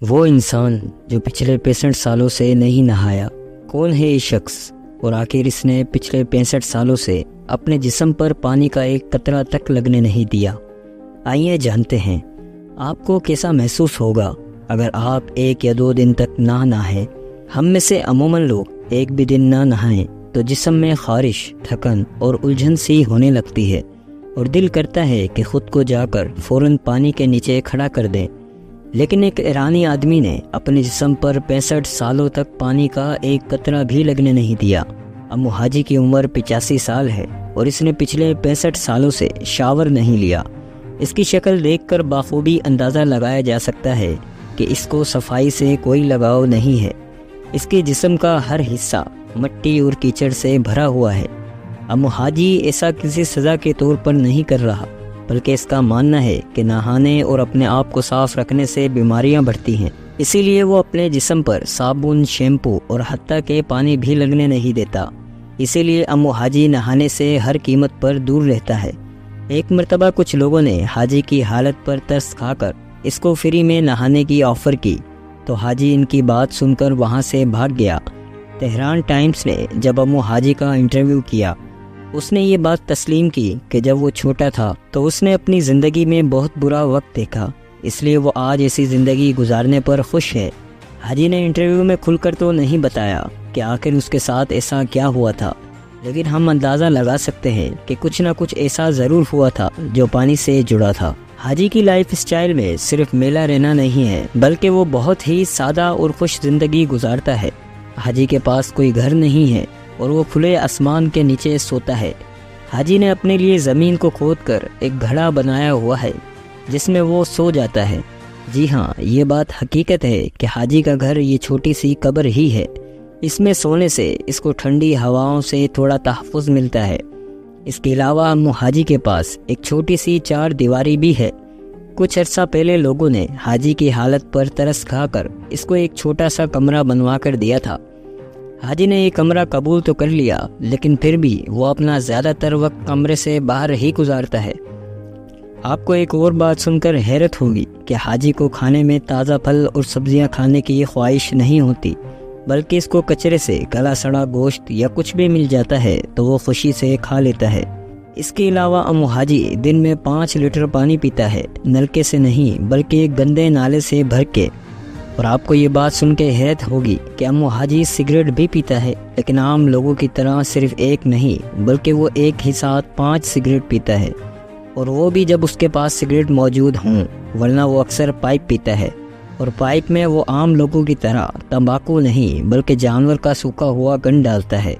وہ انسان جو پچھلے 65 سالوں سے نہیں نہایا، کون ہے یہ شخص؟ اور آخر اس نے پچھلے 65 سالوں سے اپنے جسم پر پانی کا ایک قطرہ تک لگنے نہیں دیا۔ آئیے جانتے ہیں آپ کو کیسا محسوس ہوگا اگر آپ 1 یا 2 دن تک نہ نہائیں۔ ہم میں سے عموماً لوگ ایک بھی دن نہ نہائیں تو جسم میں خارش، تھکن اور الجھن سی ہونے لگتی ہے، اور دل کرتا ہے کہ خود کو جا کر فوراً پانی کے نیچے کھڑا کر دیں۔ لیکن ایک ایرانی آدمی نے اپنے جسم پر 65 سالوں تک پانی کا ایک قطرہ بھی لگنے نہیں دیا۔ امو حاجی کی عمر 85 سال ہے اور اس نے پچھلے 65 سالوں سے شاور نہیں لیا۔ اس کی شکل دیکھ کر بخوبی اندازہ لگایا جا سکتا ہے کہ اس کو صفائی سے کوئی لگاؤ نہیں ہے۔ اس کے جسم کا ہر حصہ مٹی اور کیچڑ سے بھرا ہوا ہے۔ امو حاجی ایسا کسی سزا کے طور پر نہیں کر رہا، بلکہ اس کا ماننا ہے کہ نہانے اور اپنے آپ کو صاف رکھنے سے بیماریاں بڑھتی ہیں، اسی لیے وہ اپنے جسم پر صابن، شیمپو اور حتیٰ کہ پانی بھی لگنے نہیں دیتا۔ اسی لیے امو حاجی نہانے سے ہر قیمت پر دور رہتا ہے۔ ایک مرتبہ کچھ لوگوں نے حاجی کی حالت پر ترس کھا کر اس کو فری میں نہانے کی آفر کی، تو حاجی ان کی بات سن کر وہاں سے بھاگ گیا۔ تہران ٹائمز نے جب امو حاجی کا انٹرویو کیا، اس نے یہ بات تسلیم کی کہ جب وہ چھوٹا تھا تو اس نے اپنی زندگی میں بہت برا وقت دیکھا، اس لیے وہ آج ایسی زندگی گزارنے پر خوش ہے۔ حاجی نے انٹرویو میں کھل کر تو نہیں بتایا کہ آخر اس کے ساتھ ایسا کیا ہوا تھا، لیکن ہم اندازہ لگا سکتے ہیں کہ کچھ نہ کچھ ایسا ضرور ہوا تھا جو پانی سے جڑا تھا۔ حاجی کی لائف اسٹائل میں صرف میلہ رہنا نہیں ہے، بلکہ وہ بہت ہی سادہ اور خوش زندگی گزارتا ہے۔ حاجی کے پاس کوئی گھر نہیں ہے اور وہ کھلے آسمان کے نیچے سوتا ہے۔ حاجی نے اپنے لیے زمین کو کھود کر ایک گھڑا بنایا ہوا ہے جس میں وہ سو جاتا ہے۔ جی ہاں، یہ بات حقیقت ہے کہ حاجی کا گھر یہ چھوٹی سی قبر ہی ہے۔ اس میں سونے سے اس کو ٹھنڈی ہواؤں سے تھوڑا تحفظ ملتا ہے۔ اس کے علاوہ امو حاجی کے پاس ایک چھوٹی سی 4 دیواری بھی ہے۔ کچھ عرصہ پہلے لوگوں نے حاجی کی حالت پر ترس کھا کر اس کو ایک چھوٹا سا کمرہ بنوا کر دیا تھا۔ حاجی نے یہ کمرہ قبول تو کر لیا، لیکن پھر بھی وہ اپنا زیادہ تر وقت کمرے سے باہر ہی گزارتا ہے۔ آپ کو ایک اور بات سن کر حیرت ہوگی کہ حاجی کو کھانے میں تازہ پھل اور سبزیاں کھانے کی خواہش نہیں ہوتی، بلکہ اس کو کچرے سے گلا سڑا گوشت یا کچھ بھی مل جاتا ہے تو وہ خوشی سے کھا لیتا ہے۔ اس کے علاوہ امو حاجی دن میں 5 لیٹر پانی پیتا ہے، نلکے سے نہیں بلکہ ایک گندے نالے سے بھر کے۔ اور آپ کو یہ بات سن کے حیرت ہوگی کہ امو حاجی سگریٹ بھی پیتا ہے، لیکن عام لوگوں کی طرح صرف ایک نہیں بلکہ وہ ایک ہی ساتھ 5 سگریٹ پیتا ہے، اور وہ بھی جب اس کے پاس سگریٹ موجود ہوں، ورنہ وہ اکثر پائپ پیتا ہے، اور پائپ میں وہ عام لوگوں کی طرح تمباکو نہیں بلکہ جانور کا سوکھا ہوا گن ڈالتا ہے،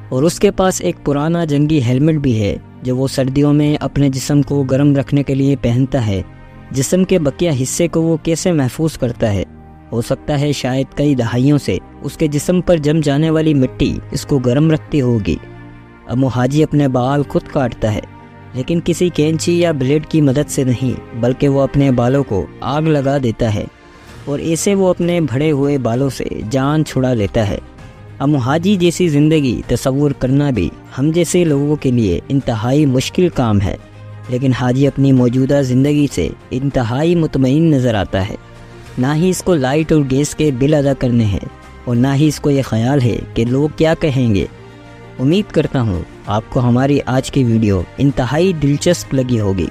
اور اس کے پاس ایک پرانا جنگی ہیلمٹ بھی ہے جو وہ سردیوں میں اپنے جسم کو گرم رکھنے کے لیے پہنتا ہے۔ جسم کے بقیہ حصے کو وہ کیسے محفوظ کرتا ہے؟ ہو سکتا ہے شاید کئی دہائیوں سے اس کے جسم پر جم جانے والی مٹی اس کو گرم رکھتی ہوگی۔ امو حاجی اپنے بال خود کاٹتا ہے، لیکن کسی کینچی یا بلیڈ کی مدد سے نہیں، بلکہ وہ اپنے بالوں کو آگ لگا دیتا ہے، اور ایسے وہ اپنے بھڑے ہوئے بالوں سے جان چھڑا لیتا ہے۔ امو حاجی جیسی زندگی تصور کرنا بھی ہم جیسے لوگوں کے لیے انتہائی مشکل کام ہے، لیکن حاجی اپنی موجودہ زندگی سے انتہائی مطمئن نظر آتا ہے۔ نہ ہی اس کو لائٹ اور گیس کے بل ادا کرنے ہیں، اور نہ ہی اس کو یہ خیال ہے کہ لوگ کیا کہیں گے۔ امید کرتا ہوں آپ کو ہماری آج کی ویڈیو انتہائی دلچسپ لگی ہوگی۔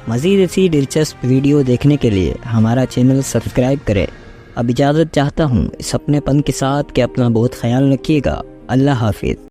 مزید ایسی دلچسپ ویڈیو دیکھنے کے لیے ہمارا چینل سبسکرائب کریں۔ اب اجازت چاہتا ہوں اس اپنے پن کے ساتھ کہ اپنا بہت خیال رکھیے گا۔ اللہ حافظ۔